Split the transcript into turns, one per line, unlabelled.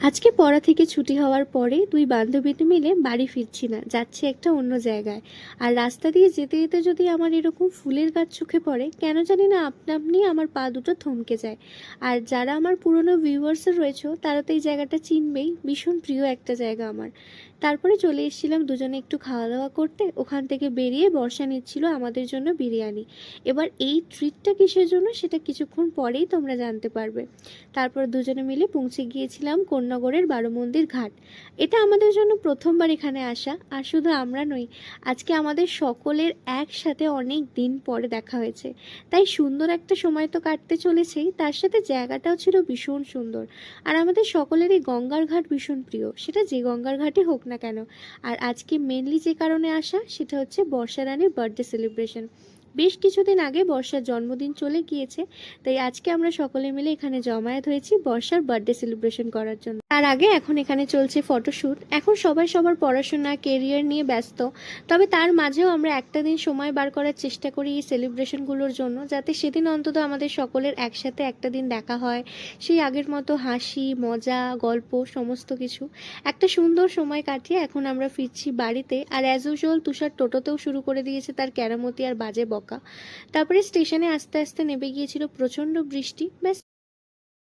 আজকে পড়া থেকে ছুটি হওয়ার পরে দুই বান্ধবীতে মিলে বাড়ি ফিরছি না, যাচ্ছি একটা অন্য জায়গায়। আর রাস্তা দিয়ে যেতে যেতে যদি আমার এরকম ফুলের গাছ চোখে পড়ে, কেন জানি না আপনা আপনি আমার পা দুটো থমকে যায়। আর যারা আমার পুরনো ভিউয়ার্স রয়েছে তারা তো এই জায়গাটা চিনবেই, ভীষণ প্রিয় একটা জায়গা আমার। তারপরে চলে এসেছিলাম দুজনে একটু খাওয়া দাওয়া করতে। ওখান থেকে বেরিয়ে বর্ষা নিচ্ছিল আমাদের জন্য বিরিয়ানি। এবার এই ট্রিটটা কিসের জন্য সেটা কিছুক্ষণ পরেই তোমরা জানতে পারবে। তারপর দুজনে মিলে পৌঁছে গিয়েছিলাম কোন্নগরের বারোমন্দির ঘাট। এটা আমাদের জন্য প্রথমবার এখানে আসা, আর শুধু আমরা নই, আজকে আমাদের সকলের একসাথে অনেক দিন পরে দেখা হয়েছে। তাই সুন্দর একটা সময় তো কাটতে চলেছেই, তার সাথে জায়গাটাও ছিল ভীষণ সুন্দর। আর আমাদের সকলেরই গঙ্গার ঘাট ভীষণ প্রিয়, সেটা যে গঙ্গার ঘাটই হোক না কেন। আর আজকে মেনলি যে কারণে আসা সেটা হচ্ছে বর্ষা রানীর বার্থডে সেলিব্রেশন। বেশ কিছুদিন আগে বর্ষার জন্মদিন চলে গিয়েছে, তাই আজকে আমরা সকলে মিলে এখানে জমায়েত হয়েছি বর্ষার বার্থডে সেলিব্রেশন করার জন্য। তার আগে এখন এখানে চলছে ফটোশ্যুট। এখন সবাই সবার পড়াশোনা কেরিয়ার নিয়ে ব্যস্ত, তবে তার মাঝেও আমরা একটা দিন সময় বার করার চেষ্টা করি এই সেলিব্রেশনগুলোর জন্য, যাতে সেদিন অন্তত আমাদের সকলের একসাথে একটা দিন দেখা হয়। সেই আগের মতো হাসি মজা গল্প সমস্ত কিছু একটা সুন্দর সময় কাটিয়ে এখন আমরা ফিরছি বাড়িতে। আর অ্যাজ ইউজুয়াল তুষার টোটোতেও শুরু করে দিয়েছে তার কেরামতি আর বাজে বকা। তারপরে স্টেশনে আস্তে আস্তে নেমে গিয়েছিল প্রচণ্ড বৃষ্টি। ব্যাস